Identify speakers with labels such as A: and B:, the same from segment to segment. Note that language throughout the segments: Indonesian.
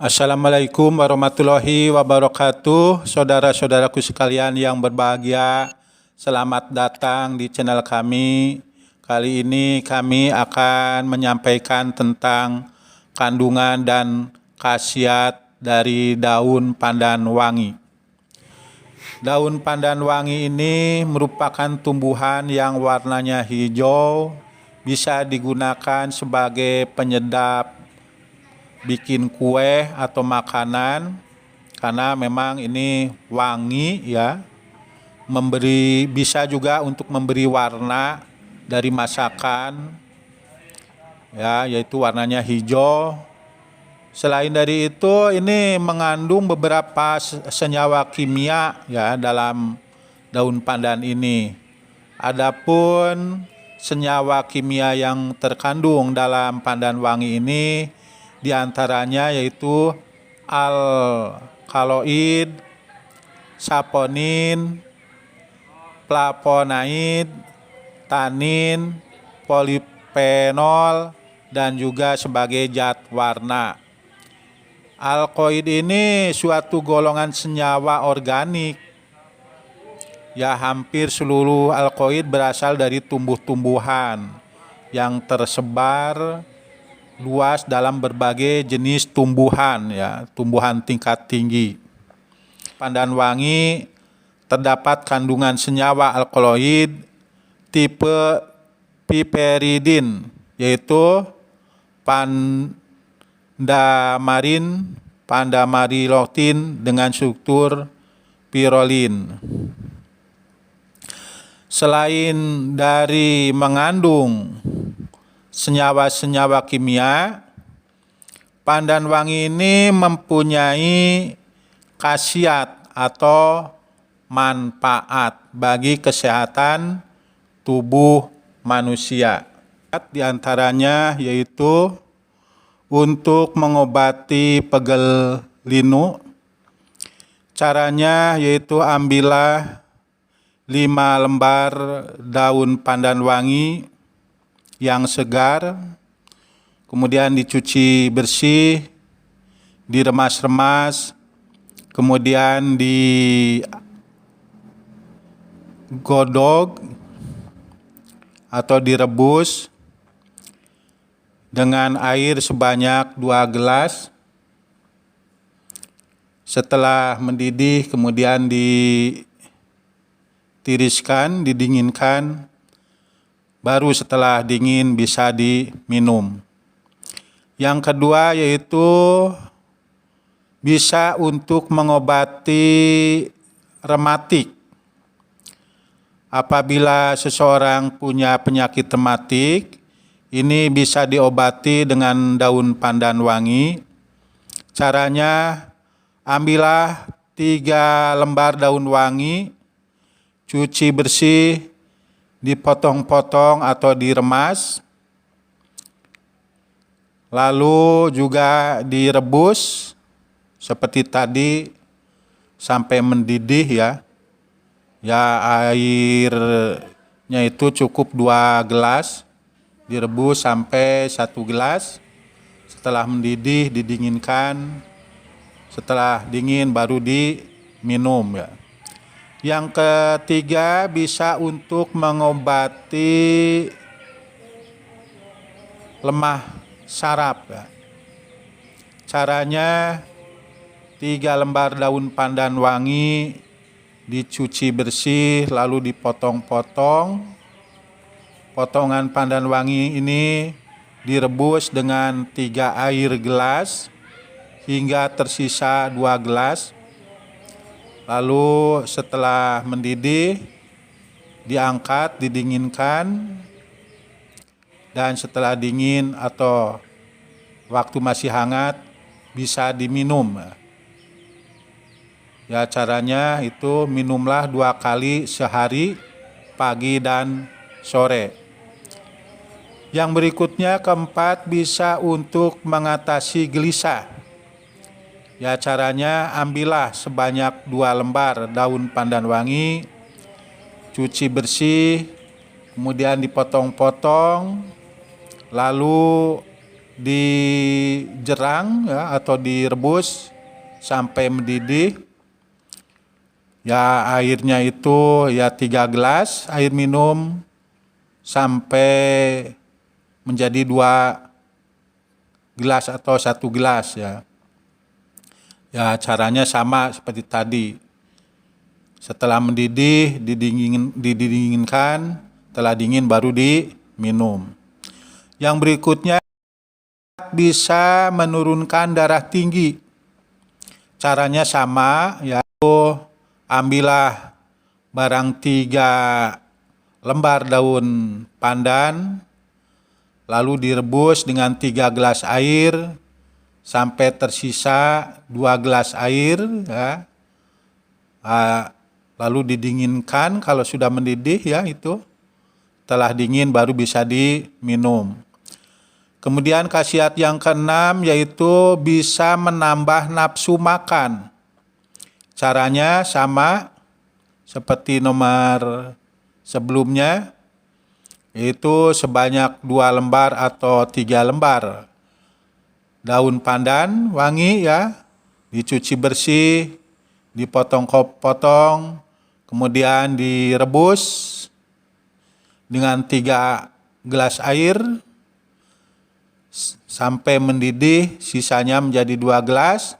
A: Assalamualaikum warahmatullahi wabarakatuh. Saudara-saudaraku sekalian yang berbahagia, selamat datang di channel kami. Kali ini kami akan menyampaikan tentang kandungan dan khasiat dari daun pandan wangi. Daun pandan wangi ini merupakan tumbuhan yang warnanya hijau, bisa digunakan sebagai penyedap bikin kue atau makanan karena memang ini wangi ya, bisa juga untuk memberi warna dari masakan ya, yaitu warnanya hijau. Selain dari itu, ini mengandung beberapa senyawa kimia ya dalam daun pandan ini. Adapun senyawa kimia yang terkandung dalam pandan wangi ini diantaranya yaitu alkaloid, saponin, flavonoid, tanin, polifenol, dan juga sebagai zat warna. Alkaloid ini suatu golongan senyawa organik. Ya, hampir seluruh alkaloid berasal dari tumbuh-tumbuhan yang tersebar luas dalam berbagai jenis tumbuhan ya, tumbuhan tingkat tinggi. Pandan wangi terdapat kandungan senyawa alkaloid tipe piperidin, yaitu pandamarilotin dengan struktur pirolin. Selain dari mengandung senyawa-senyawa kimia, pandan wangi ini mempunyai khasiat atau manfaat bagi kesehatan tubuh manusia. Di antaranya yaitu untuk mengobati pegel linu. Caranya yaitu ambillah 5 lembar daun pandan wangi yang segar, kemudian dicuci bersih, diremas-remas, kemudian digodok atau direbus dengan air sebanyak 2 gelas. Setelah mendidih kemudian ditiriskan, didinginkan, baru setelah dingin bisa diminum. Yang kedua yaitu bisa untuk mengobati rematik. Apabila seseorang punya penyakit rematik, ini bisa diobati dengan daun pandan wangi. Caranya, ambillah 3 lembar daun wangi, cuci bersih, dipotong-potong atau diremas, lalu juga direbus seperti tadi sampai mendidih ya. Ya, airnya itu cukup 2 gelas, direbus sampai 1 gelas. Setelah mendidih didinginkan, setelah dingin baru diminum ya. Yang ketiga bisa untuk mengobati lemah saraf ya. Caranya 3 lembar daun pandan wangi dicuci bersih lalu dipotong-potong. Potongan pandan wangi ini direbus dengan 3 air gelas hingga tersisa 2 gelas. Lalu setelah mendidih, diangkat, didinginkan, dan setelah dingin atau waktu masih hangat bisa diminum. Ya, caranya itu minumlah 2 kali sehari, pagi dan sore. Yang berikutnya keempat bisa untuk mengatasi gelisah. Ya, caranya ambillah sebanyak 2 lembar daun pandan wangi, cuci bersih, kemudian dipotong-potong, lalu dijerang ya, atau direbus sampai mendidih. Ya airnya itu ya 3 gelas air minum sampai menjadi 2 gelas atau 1 gelas ya. Ya caranya sama seperti tadi. Setelah mendidih, didinginkan, setelah dingin baru diminum. Yang berikutnya bisa menurunkan darah tinggi. Caranya sama, yaitu ambillah barang 3 lembar daun pandan, lalu direbus dengan 3 gelas air sampai tersisa 2 gelas air ya. Lalu didinginkan, kalau sudah mendidih ya itu, setelah dingin baru bisa diminum. Kemudian khasiat yang keenam yaitu bisa menambah nafsu makan. Caranya sama seperti nomor sebelumnya, yaitu sebanyak 2 lembar atau 3 lembar daun pandan wangi ya, dicuci bersih, dipotong-potong, kemudian direbus dengan 3 gelas air sampai mendidih, sisanya menjadi 2 gelas,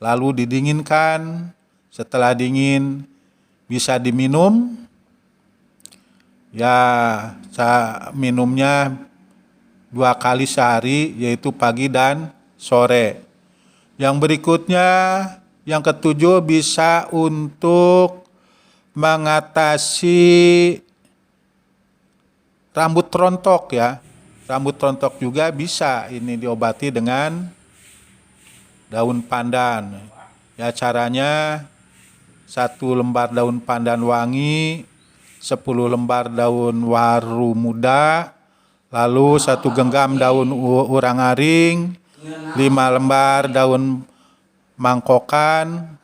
A: lalu didinginkan. Setelah dingin bisa diminum. Ya, minumnya 2 kali sehari, yaitu pagi dan sore. Yang berikutnya, yang ketujuh, bisa untuk mengatasi rambut rontok ya. Rambut rontok juga bisa ini diobati dengan daun pandan. Ya caranya 1 lembar daun pandan wangi, 10 lembar daun waru muda, lalu 1 genggam daun urang-aring, 5 lembar daun mangkokan,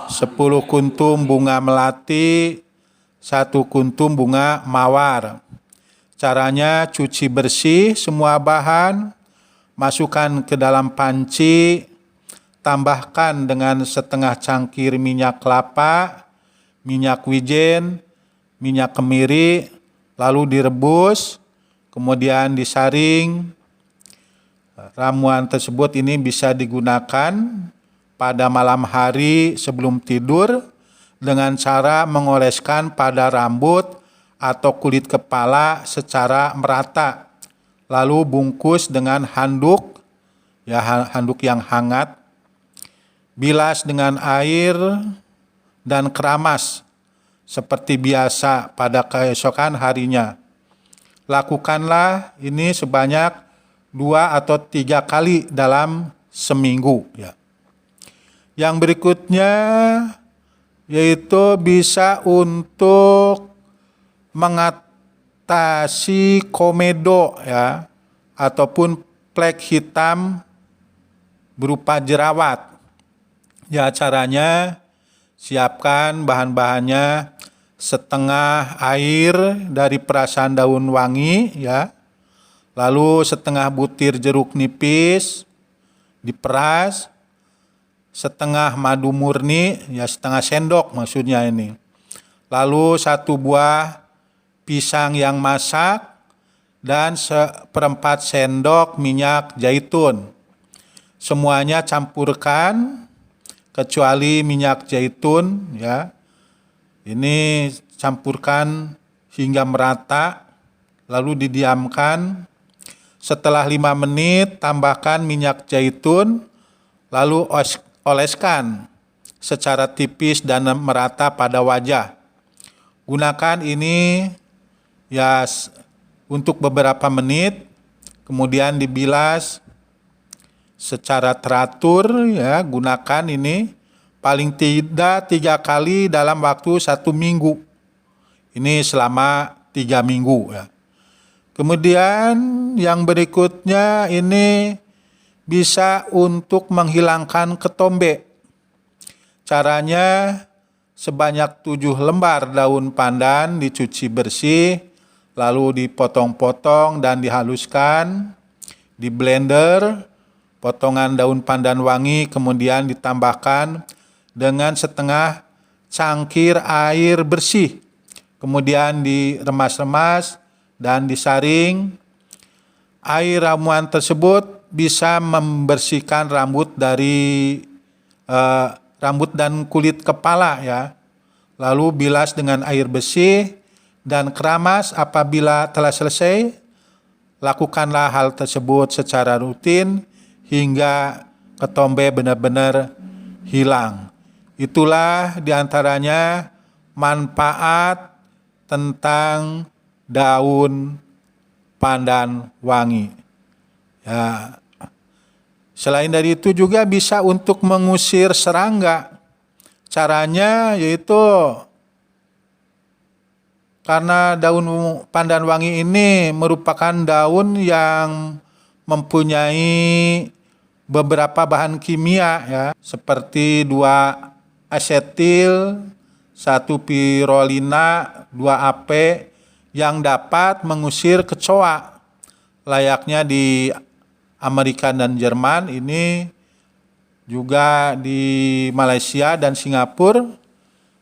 A: 10 kuntum bunga melati, 1 kuntum bunga mawar. Caranya cuci bersih semua bahan, masukkan ke dalam panci, tambahkan dengan setengah cangkir minyak kelapa, minyak wijen, minyak kemiri, lalu direbus, kemudian disaring. Ramuan tersebut ini bisa digunakan pada malam hari sebelum tidur dengan cara mengoleskan pada rambut atau kulit kepala secara merata, lalu bungkus dengan handuk, ya handuk yang hangat, bilas dengan air dan keramas seperti biasa pada keesokan harinya. Lakukanlah ini sebanyak 2 atau 3 kali dalam seminggu ya. Yang berikutnya yaitu bisa untuk mengatasi komedo ya, ataupun plek hitam berupa jerawat. Ya caranya siapkan bahan-bahannya, setengah air dari perasan daun wangi ya, lalu setengah butir jeruk nipis diperas, setengah madu murni ya, setengah sendok maksudnya ini, lalu 1 buah pisang yang masak dan 1/4 sendok minyak zaitun. Semuanya campurkan kecuali minyak zaitun ya. Ini campurkan hingga merata, lalu didiamkan. Setelah 5 menit tambahkan minyak zaitun, lalu oleskan secara tipis dan merata pada wajah. Gunakan ini ya untuk beberapa menit, kemudian dibilas secara teratur ya. Gunakan ini paling tidak 3 kali dalam waktu 1 minggu. Ini selama 3 minggu ya. Kemudian yang berikutnya ini bisa untuk menghilangkan ketombe. Caranya sebanyak 7 lembar daun pandan dicuci bersih, lalu dipotong-potong dan dihaluskan. di blender, potongan daun pandan wangi kemudian ditambahkan dengan setengah cangkir air bersih. Kemudian diremas-remas dan disaring. Air ramuan tersebut bisa membersihkan rambut dari rambut dan kulit kepala ya. Lalu bilas dengan air bersih dan keramas. Apabila telah selesai, lakukanlah hal tersebut secara rutin hingga ketombe benar-benar hilang. Itulah diantaranya manfaat tentang daun pandan wangi. Ya. Selain dari itu juga bisa untuk mengusir serangga. Caranya yaitu karena daun pandan wangi ini merupakan daun yang mempunyai beberapa bahan kimia ya, seperti 2-asetil, 1-pirolina, 2-AP yang dapat mengusir kecoa. Layaknya di Amerika dan Jerman, ini juga di Malaysia dan Singapura,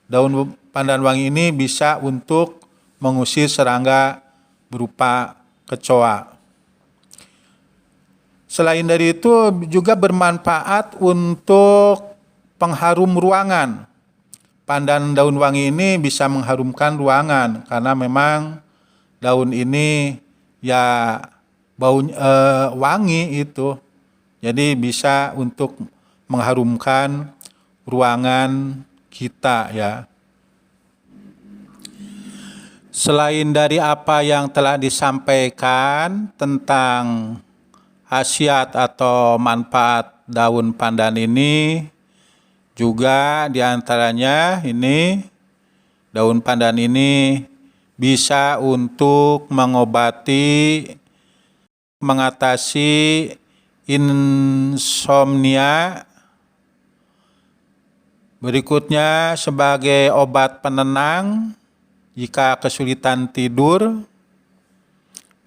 A: daun pandan wangi ini bisa untuk mengusir serangga berupa kecoa. Selain dari itu juga bermanfaat untuk pengharum ruangan. Pandan daun wangi ini bisa mengharumkan ruangan karena memang daun ini ya wangi itu. Jadi bisa untuk mengharumkan ruangan kita ya. Selain dari apa yang telah disampaikan tentang khasiat atau manfaat daun pandan ini, juga diantaranya ini daun pandan ini bisa untuk mengatasi insomnia. Berikutnya sebagai obat penenang jika kesulitan tidur.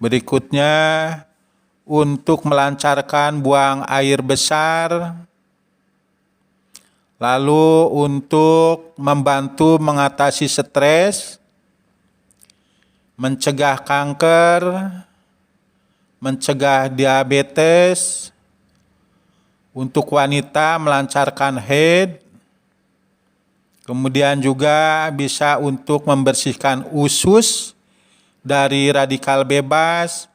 A: Berikutnya untuk melancarkan buang air besar. Lalu untuk membantu mengatasi stres, mencegah kanker, mencegah diabetes, untuk wanita melancarkan haid. Kemudian juga bisa untuk membersihkan usus dari radikal bebas.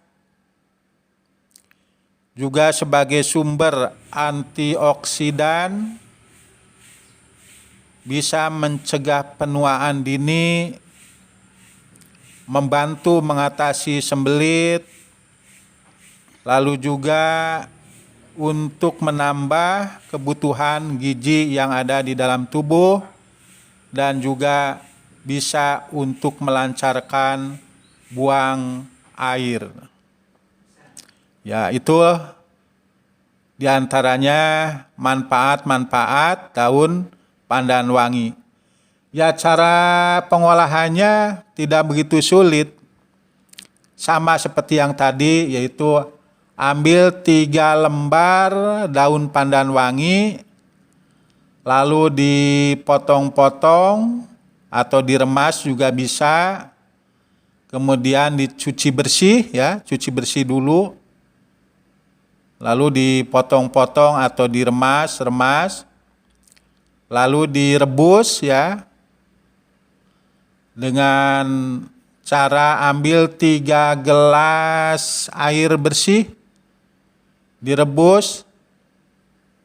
A: Juga sebagai sumber antioksidan, bisa mencegah penuaan dini, membantu mengatasi sembelit, lalu juga untuk menambah kebutuhan gizi yang ada di dalam tubuh, dan juga bisa untuk melancarkan buang air. Ya, itu diantaranya manfaat-manfaat daun pandan wangi. Ya, cara pengolahannya tidak begitu sulit. Sama seperti yang tadi, yaitu ambil 3 lembar daun pandan wangi, lalu dipotong-potong atau diremas juga bisa. Kemudian dicuci bersih ya, cuci bersih dulu. Lalu dipotong-potong atau diremas. Lalu direbus ya. Dengan cara ambil 3 gelas air bersih, direbus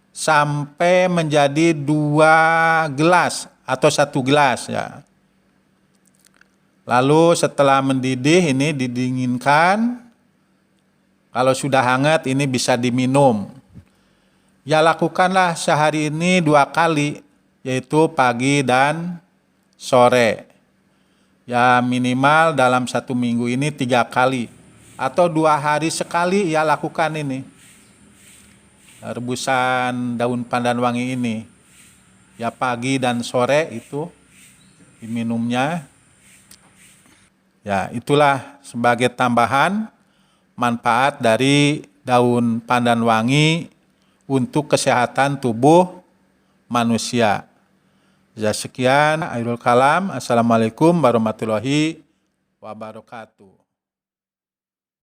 A: sampai menjadi 2 gelas atau 1 gelas ya. Lalu setelah mendidih ini didinginkan. Kalau sudah hangat ini bisa diminum. Ya, lakukanlah sehari ini 2 kali, yaitu pagi dan sore. Ya, minimal dalam 1 minggu ini 3 kali. Atau 2 hari sekali ya lakukan ini. Rebusan daun pandan wangi ini. Ya, pagi dan sore itu diminumnya. Ya, itulah sebagai tambahan manfaat dari daun pandan wangi untuk kesehatan tubuh manusia. Ya sekian, akhirul kalam. Assalamualaikum warahmatullahi wabarakatuh.